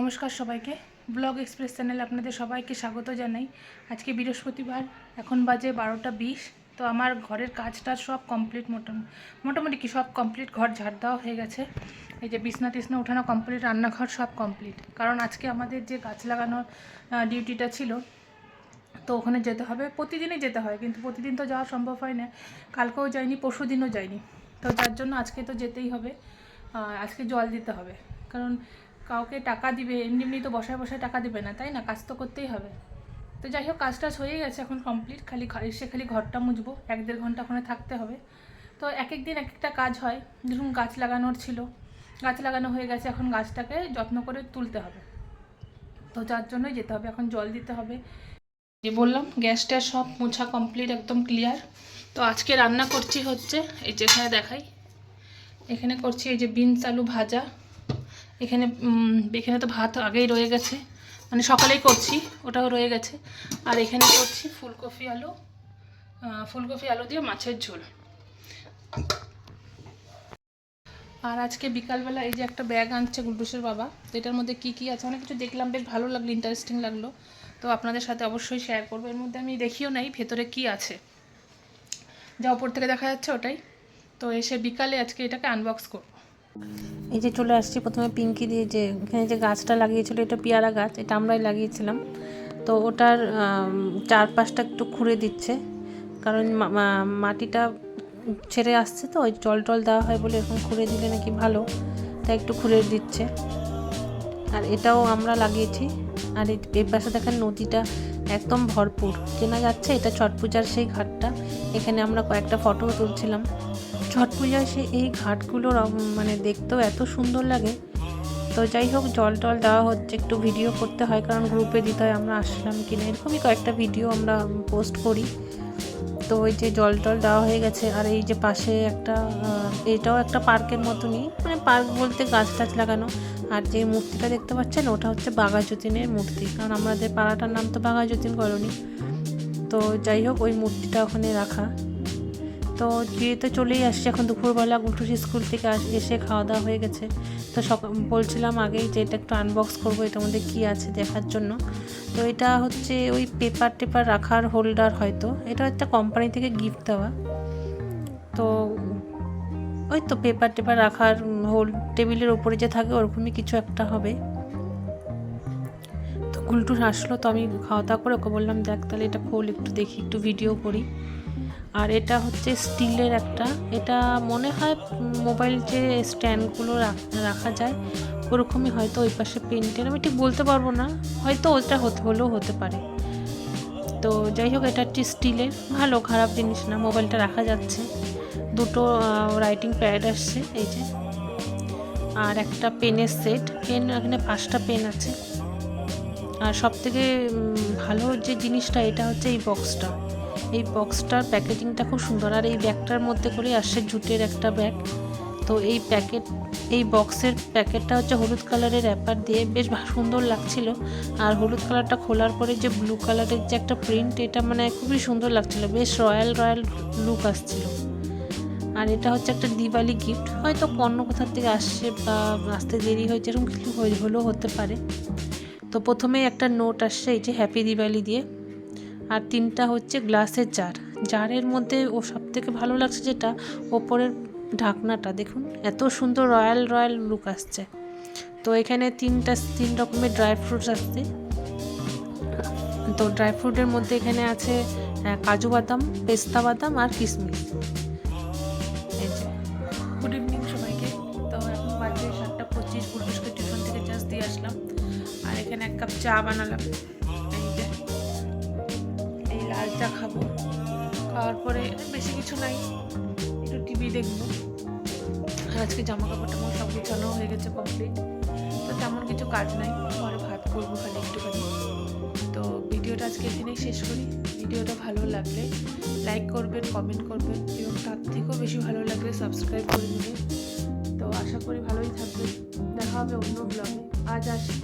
নমস্কার সবাইকে। Blog express চ্যানেলে আপনাদের সবাইকে স্বাগত জানাই। আজকে বৃহস্পতিবার, এখন বাজে 12টা 20। তো আমার ঘরের কাজটা সব কমপ্লিট, মোটামুটি কি সব কমপ্লিট। ঘর ঝাড় দেওয়া হয়ে গেছে, এই যে বিছনা টিছনা উঠানো কমপ্লিট, রান্নাঘর সব কমপ্লিট। কারণ আজকে আমাদের যে গাছ লাগানোর ডিউটিটা ছিল, তো ওখানে যেতে হবে। প্রতিদিনই যেতে হয়, কিন্তু প্রতিদিন তো যাওয়া সম্ভব হয় না। কালকেও যাইনি, পরশু দিনও যাইনি। তো যার জন্য আজকে তো যেতেই হবে। আজকে জল দিতে হবে, কারণ কাউকে টাকা দিবে এমনি এমনি তো বসায় বসায় টাকা দিবে না, তাই না? কাজ তো করতেই হবে। তো যাই হোক, কাজ টাজ হয়ে গেছে, এখন কমপ্লিট। খালি ঘরটা মুছবো, 1-1.5 ঘন্টা ওখানে থাকতে হবে। তো এক এক দিন এক একটা কাজ হয়। দেখুন, গাছ লাগানোর ছিল, গাছ লাগানো হয়ে গেছে, এখন গাছটাকে যত্ন করে তুলতে হবে। তো যার জন্যই যেতে হবে, এখন জল দিতে হবে। যে বললাম, গ্যাসটা সব মোছা কমপ্লিট, একদম ক্লিয়ার। তো আজকে রান্না করছি হচ্ছে, এই যেখানে দেখাই, এখানে করছি এই যে বিনস আলু ভাজা। এখানে এখানে তো ভাত আগেই রয়ে গেছে, মানে সকালেই করছি, ওটাও রয়ে গেছে। আর এখানে করছি ফুলকপি আলু দিয়ে মাছের ঝোল। আর আজকে বিকালবেলা এই যে একটা ব্যাগ আনছে গুড্ডুসের বাবা, তো এটার মধ্যে কী কী আছে অনেক কিছু দেখলাম, বেশ ভালো লাগলো, ইন্টারেস্টিং লাগলো। তো আপনাদের সাথে অবশ্যই শেয়ার করবো। এর মধ্যে আমি দেখিও নাই ভেতরে কি আছে, যা ওপর থেকে দেখা যাচ্ছে ওটাই। তো এসে বিকালে আজকে এটাকে আনবক্স করবো। এই যে চলে আসছি প্রথমে পিঙ্কি দিয়ে, যে এখানে যে গাছটা লাগিয়েছিল, এটা পেয়ারা গাছ, এটা আমরাই লাগিয়েছিলাম। তো ওটার চারপাশটা একটু খুঁড়ে দিচ্ছে, কারণ মাটিটা ছেড়ে আসছে, তো ওই জল টল দেওয়া হয় বলে এরকম খুঁড়ে দিলে নাকি ভালো, তাই একটু খুঁড়ে দিচ্ছে। আর এটাও আমরা লাগিয়েছি। আর এই পাশে দেখেন নদীটা একদম ভরপুর, চেনা যাচ্ছে এটা ছট পূজার সেই ঘাটটা। এখানে আমরা কয়েকটা ফটো তুলছিলাম। ছট পূজায় এই ঘাটগুলোর মানে দেখতেও এত সুন্দর লাগে। তো যাই হোক, জল টল দেওয়া হচ্ছে, একটু ভিডিও করতে হয়, কারণ গ্রুপে দিতে হয় আমরা আসলাম কিনা, এরকমই কয়েকটা ভিডিও আমরা পোস্ট করি। তো ওই যে জল টল দেওয়া হয়ে গেছে। আর এই যে পাশে একটা এটাও একটা পার্কের মতনই, মানে পার্ক বলতে গাছ টাছ লাগানো। আর যে মূর্তিটা দেখতে পাচ্ছেন, ওটা হচ্ছে বাঘা যতীনের মূর্তি, কারণ আমাদের পাড়াটার নাম তো বাঘা যতীন কলোনি। তো যাই হোক, ওই মূর্তিটা ওখানে রাখা। তো যেতে চলেই আসছে, এখন দুপুরবেলা গুলটুস স্কুল থেকে এসে খাওয়া দাওয়া হয়ে গেছে। তো বলছিলাম আগেই যে এটা একটু আনবক্স করবো, এটার মধ্যে কী আছে দেখার জন্য। তো এটা হচ্ছে ওই পেপার টেপার রাখার হোল্ডার, হয়তো এটা একটা কোম্পানি থেকে গিফট দেওয়া। তো ওই তো পেপার টেপার রাখার টেবিলের ওপরে যে থাকে ওরকমই কিছু একটা হবে। তো গুলটুস আসলো, তো আমি খাওয়া দাওয়া করে ওকে বললাম, দেখ তাহলে এটা খোল, একটু দেখি, একটু ভিডিও করি। আর এটা হচ্ছে স্টিলের একটা, এটা মনে হয় মোবাইল যে স্ট্যান্ডগুলো রাখা যায় ওরকমই হয়তো। ওই পাশে পেন্টের, আমি ঠিক বলতে পারবো না, হয়তো ওটা হলেও হতে পারে। তো যাই হোক, এটা হচ্ছে স্টিলের, ভালো, খারাপ জিনিস না, মোবাইলটা রাখা যাচ্ছে। দুটো রাইটিং প্যাড আসছে এই যে, আর একটা পেনের সেট, এখানে 5টা পেন আছে। আর সবথেকে ভালো যে জিনিসটা, এটা হচ্ছে এই বক্সটার প্যাকেজিংটা খুব সুন্দর। আর এই ব্যাগটার মধ্যে করে আসছে জুটের একটা ব্যাগ। তো এই বক্সের প্যাকেটটা হচ্ছে হলুদ কালারের র্যাপার দিয়ে, বেশ সুন্দর লাগছিল। আর হলুদ কালারটা খোলার পরে যে ব্লু কালারের যে একটা প্রিন্ট, এটা মানে খুবই সুন্দর লাগছিল, বেশ রয়্যাল লুক আসছিল। আর এটা হচ্ছে একটা দিওয়ালি গিফট, হয়তো অন্য কোথার থেকে আসছে বা আসতে দেরি হয়েছে, এরকম কিছু হলেও হতে পারে। তো প্রথমেই একটা নোট আসছে এই যে হ্যাপি দিওয়ালি দিয়ে। আর 3টা হচ্ছে গ্লাসের জারের মধ্যে ও সব থেকে ভালো লাগছে যেটা ওপরের ঢাকনাটা, দেখুন এত সুন্দর রয়্যাল লুক আসছে। তো এখানে 3 রকমের ড্রাই ফ্রুটস আসছে। তো ড্রাই ফ্রুটের মধ্যে এখানে আছে কাজু বাদাম, পেস্তা বাদাম আর কিশমিশ। এই যে গুড ইভিনিং সবাইকে। তো এখন বাজে 7টা 25, গুড্ডুসকে টিউশন থেকে জাস্ট দিয়ে আসলাম। আর এখানে 1 কাপ চা বানালাম, এই যে এই লাল চা খাবো। খাওয়ার পরে বেশি কিছু নাই, একটু টিভি দেখবো। আর আজকে জামা কাপড়টা আমার সব গুছানো হয়ে গেছে কমপ্লিট। তো তেমন কিছু কাজ নাই, পরে ভাত করবো খালি একটুখানি। তো ভিডিওটা আজকে এখানেই শেষ করি। ভিডিওটা ভালো লাগলে লাইক করবেন, কমেন্ট করবেন, এবং তার থেকেও বেশি ভালো লাগলে সাবস্ক্রাইব করে দেবেন। তো আশা করি ভালোই থাকবেন। দেখা হবে অন্য ব্লগে। আজ আসি।